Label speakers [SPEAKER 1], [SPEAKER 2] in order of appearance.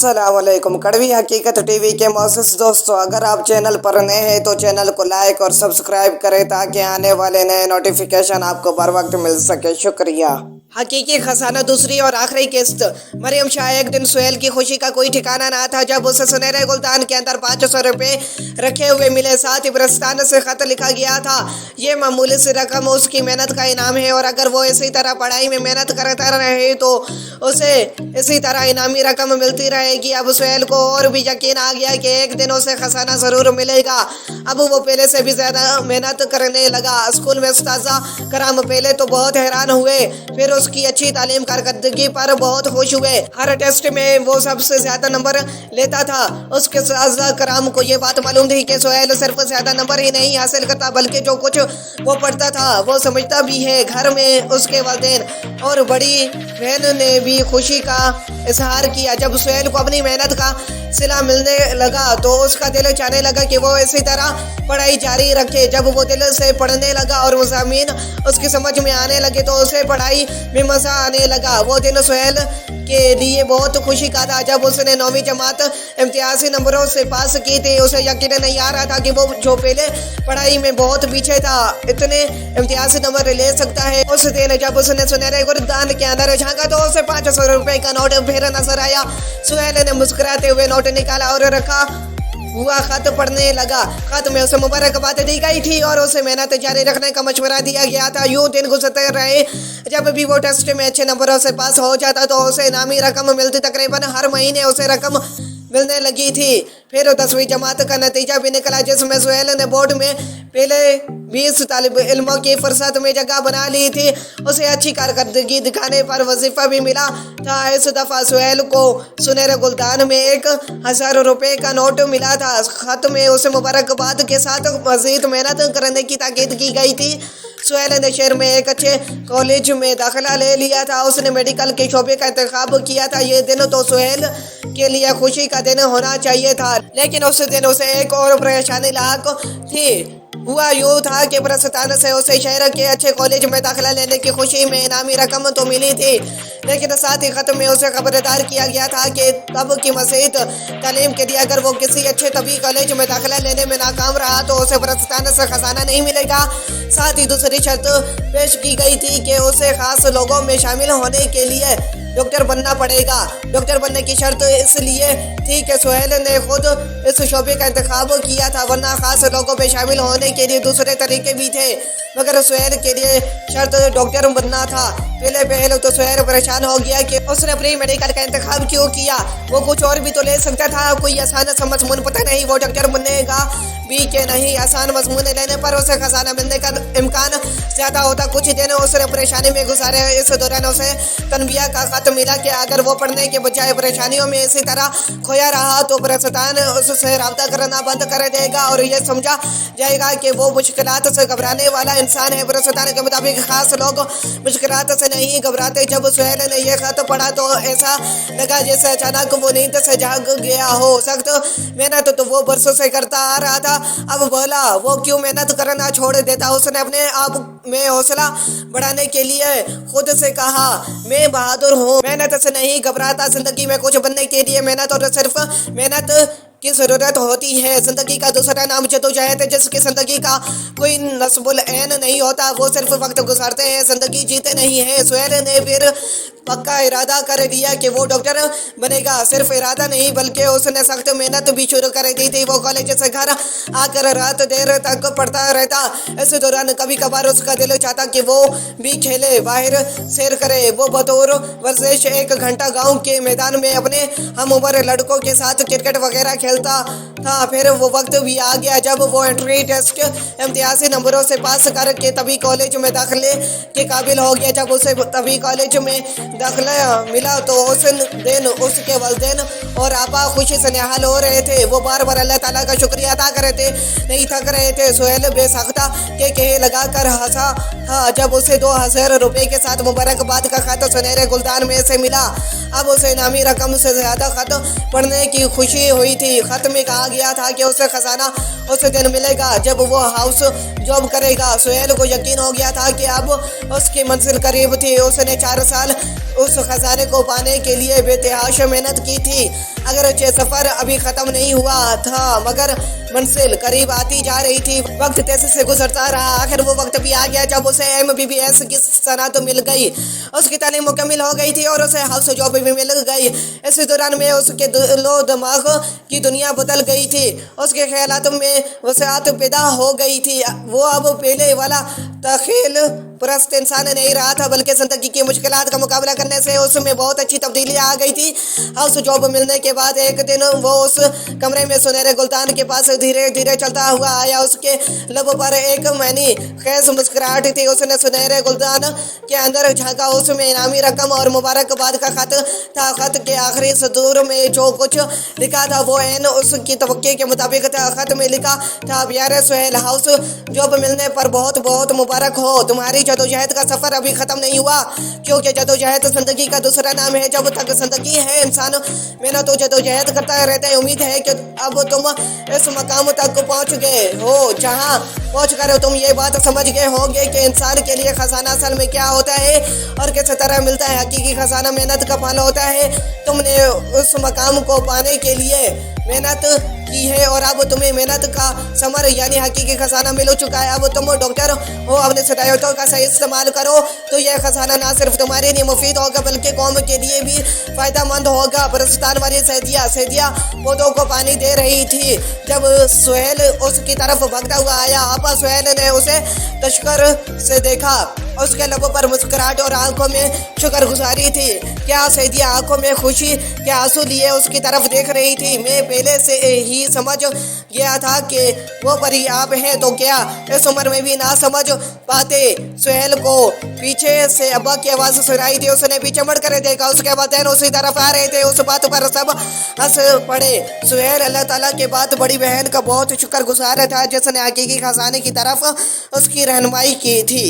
[SPEAKER 1] अस्सलाम वालेकुम। कड़वी हकीकत टीवी के मौसूस दोस्तों, अगर आप चैनल पर नए हैं तो चैनल को लाइक और सब्सक्राइब करें ताकि आने वाले नए नोटिफिकेशन आपको बर वक्त मिल सके। शुक्रिया। हकीकी खजाना दूसरी और आखिरी किस्त। मरियम शाह एक दिन सुहेल की खुशी का कोई ठिकाना ना था जब उसे सुनहरे गुलदान के अंदर 500 रुपये रखे हुए मिले। साथ ही बरस्तान से खत लिखा गया था, ये मामूली सी रकम उसकी मेहनत का इनाम है और अगर वो इसी तरह पढ़ाई में मेहनत करता रहे तो उसे इसी तरह इनामी रकम मिलती रहेगी। अब सुहेल को और भी यकीन आ गया कि एक दिन उसे खजाना ज़रूर मिलेगा। अब वो पहले से भी ज़्यादा मेहनत करने लगा। स्कूल में उस्ताज़ा कराम पहले तो बहुत हैरान हुए, फिर उसकी अच्छी तालीम कारकर्दगी पर बहुत खुश हुए। हर टेस्ट में वो सबसे ज़्यादा नंबर लेता था। उसके उस्ताज़ा कराम को ये बात मालूम थी कि सुहेल सिर्फ ज़्यादा नंबर ही नहीं हासिल करता बल्कि जो कुछ वो पढ़ता था वो समझता भी है। घर में उसके वालिदैन और बड़ी बहन ने भी खुशी का इजहार किया। जब सुहेल को अपनी मेहनत का सिला मिलने लगा तो उसका दिल चाहने लगा कि वो इसी तरह पढ़ाई जारी रखे। जब वो दिल से पढ़ने लगा और मज़ामीन उसकी समझ में आने लगे तो उसे पढ़ाई में मज़ा आने लगा। वो दिन सुहेल के लिए बहुत खुशी का था जब उसने 9वीं जमात इम्तियाजी नंबरों से पास की थी। उसे यकीन नहीं आ रहा था कि वो जो पहले पढ़ाई में बहुत पीछे था इतने इम्तियाजी नंबर ले सकता है। उस दिन जब उसने सुनहरे गुलदान के अंदर झांका तो उसे 500 रुपये का नोट फिर नजर आया। सुहेल ने मुस्कुराते हुए नोट निकाला और रखा हुआ खत पढ़ने लगा। खत में उसे मुबारकबाद दी गई थी और उसे मेहनत जारी रखने का मशवरा दिया गया था। यूं दिन गुजरते रहे। जब भी वो टेस्ट में अच्छे नंबरों से पास हो जाता तो उसे इनामी रकम मिलती। तकरीबन हर महीने उसे रकम मिलने लगी थी। फिर 10वीं जमात का नतीजा भी निकला जिसमें सुहेल ने बोर्ड में पहले 20 तालिब इल्मों की फुर्सत में जगह बना ली थी। उसे अच्छी कारकर्दगी दिखाने पर वजीफा भी मिला था। इस दफ़ा सुहेल को सुनहरे गुलदान में 1000 रुपये का नोट मिला था। खत में उसे मुबारकबाद के साथ मज़ीद मेहनत करने की ताकीद की गई थी। सुहेल ने शहर में एक अच्छे कॉलेज में दाखिला ले लिया था। उसने मेडिकल के शोबे का इंतखाब किया था। ये दिन तो सुहेल के लिए खुशी का दिन होना चाहिए था, लेकिन उस दिन उसे एक और परेशानी लाक थी। हुआ यूँ था कि बरस्तान से उसे शहर के अच्छे कॉलेज में दाखिला लेने की खुशी में इनामी रकम तो मिली थी, लेकिन साथ ही खत में उसे खबरदार किया गया था कि तब की मज़ीद तालीम के लिए अगर वो किसी अच्छे तबी कॉलेज में दाखिला लेने में नाकाम रहा तो उसे बरस्तान से खजाना नहीं मिलेगा। साथ ही दूसरी शर्त पेश की गई थी कि उसे खास लोगों में शामिल होने के लिए डॉक्टर बनना पड़ेगा। डॉक्टर बनने की शर्त इसलिए थी कि सुहेल ने खुद इस शोबे का इंतखाब किया था, वरना खास लोगों में शामिल होने के लिए दूसरे तरीके भी थे, मगर सुहेल के लिए शर्त डॉक्टर बनना था। पहले तो सुहेल परेशान हो गया कि उसने प्री मेडिकल का इंतखाब क्यों किया। वो कुछ और भी तो ले सकता था, कोई आसान सा मजमून पता नहीं वो डॉक्टर बनेगा भी कि नहीं। आसान मजमून लेने पर उसे खजाना मिलने का इम्कान ज़्यादा होता। कुछ दिन उसने परेशानी में गुजारे। इस दौरान उसे तनबिया का खत मिला कि अगर वो पढ़ने के बजाय परेशानियों में इसी तरह खोया रहा तो बरस्तान उससे रब्ता करना बंद कर देगा और ये समझा जाएगा कि वो मुश्किलात से घबराने वाला इंसान है। बरस्तान के मुताबिक खास लोग मुश्किलात से नहीं घबराते। जब सुहेल ने यह खत पढ़ा तो ऐसा लगा जैसे अचानक वो नींद से जाग गया हो। सख्त मेहनत तो वो बरसों से करता आ रहा था, अब बोला वो क्यों मेहनत करना छोड़ देता। उसने अपने आप में हौसला बढ़ाने के लिए खुद से कहा, मैं बहादुर हूँ, मेहनत से नहीं घबराता। जिंदगी में कुछ बनने के लिए मेहनत और सिर्फ मेहनत की ज़रूरत होती है। ज़िंदगी का दूसरा नाम जद्दोजहद है। जिसकी ज़िंदगी का कोई नस्बुल ऐन नहीं होता, वो सिर्फ वक्त गुजारते हैं, ज़िंदगी जीते नहीं हैं। सुहेल ने फिर पक्का इरादा कर लिया कि वो डॉक्टर बनेगा। सिर्फ इरादा नहीं बल्कि उसने सख्त मेहनत भी शुरू कर दी थी। वो कॉलेज से घर आकर रात देर तक पढ़ता रहता। इस दौरान कभी कभार उसका दिल चाहता कि वो भी खेले, बाहर सैर करे। वो बतौर वर्जिश 1 घंटा गाँव के मैदान में अपने हम उम्र लड़कों के साथ क्रिकेट वगैरह खेलता था। फिर वो वक्त भी आ गया जब वो एंट्री टेस्ट इम्तियाजी नंबरों से पास करके तभी कॉलेज में दाखिले के काबिल हो गया। जब उसे तभी कॉलेज में दाखिला मिला तो उस दिन उसके वालिदैन और आपा खुशी से निहाल हो रहे थे। वो बार बार अल्लाह ताला का शुक्रिया अदा कर रहे थे, नहीं थक रहे थे। सुहेल बेसाख्ता के कहे लगा कर हंसा था जब उसे 2000 रुपये के साथ मुबारकबाद का खत सुनहरे गुलदान में से मिला। अब उसे इनामी रकम से ज़्यादा खत पढ़ने की खुशी हुई थी। खत में कहा गया था कि उसे खजाना उस दिन मिलेगा जब वो हाउस जॉब करेगा। सुहेल को यकीन हो गया था कि अब उसकी मंजिल करीब थी। उसने 4 साल उस खजाने को पाने के लिए बेतहाशा मेहनत की थी। अगर अगरचे सफर अभी खत्म नहीं हुआ था मगर मंजिल करीब आती जा रही थी। वक्त तेजी से गुजरता रहा। आखिर वो वक्त भी आ गया जब उसे MBBS की सनद मिल गई। उसकी तालीम मुकम्मल हो गई थी और उसे हाउस जॉब भी मिल गई। इसी दौरान में उसके दिलो दिमाग की दुनिया बदल गई थी। उसके ख्यालात में वसाअत पैदा हो गई थी। वो अब पहले वाला तखेल परस्त इंसान नहीं रहा था बल्कि ज़िंदगी की मुश्किलात का मुकाबला करने से उसमें बहुत अच्छी तब्दीली आ गई थी। हाउस जॉब मिलने के बाद एक दिन वो उस कमरे में सुनहरे गुलदान के पास धीरे धीरे चलता हुआ आया। उसके लब पर एक मैनी खैस मुस्कुराहट थी। उसने सुनहरे गुलदान के अंदर झांका। उसमें इनामी रकम और मुबारकबाद का खत था। खत के आखिरी सतूर में जो कुछ लिखा था वो ऐन उसकी तवक्के के मुताबिक था। खत में लिखा था, प्यारे सुहेल, हाउस जॉब मिलने पर बहुत बहुत मुबारक हो। तुम्हारी जदोजहद का सफर अभी खत्म नहीं हुआ, क्योंकि जदोजहद जिंदगी का दूसरा नाम है। जब तक जिंदगी है इंसान मेहनत तो जदोजहद करता रहता है। उम्मीद है कि अब तुम इस मकाम तक पहुंच गए हो जहां पहुंच कर तुम ये बात समझ गए होंगे कि इंसान के लिए खजाना असल में क्या होता है और किस तरह मिलता है। हकीकी खजाना मेहनत का फल होता है। तुमने उस मकाम को पाने के लिए मेहनत की है और अब तुम्हें मेहनत का समर यानी हकीकी खजाना मिल चुका है। अब तुम डॉक्टर हो, अपने सलाहियतों का सही इस्तेमाल करो तो यह खजाना ना सिर्फ तुम्हारे लिए मुफीद होगा बल्कि कौम के लिए भी फ़ायदेमंद होगा। बरस्तान वाली सैदिया पौधों को पानी दे रही थी जब सुहेल उसकी तरफ भागता हुआ आया। आपा सुहेल ने उसे तशक्कर से देखा। उसके लबों पर मुस्कुराहट और आंखों में शुक्रगुजारी थी। क्या सैदिया आंखों में खुशी के आंसू लिए उसकी तरफ देख रही थी। मैं पहले से ही समझ गया था कि वो परी आप हैं, तो क्या इस उम्र में भी ना समझ पाते। सुहेल को पीछे से अब्बा की आवाज़ सुनाई दी। उसने पीछे मुड़ कर देखा। उसके वालिदैन उसी तरफ आ रहे थे। उस बात पर सब हंस पड़े। सुहेल अल्लाह ताला के बाद बड़ी बहन का बहुत शुक्रगुजार था जिसने हकीकी खजाने की तरफ उसकी रहनुमाई की थी।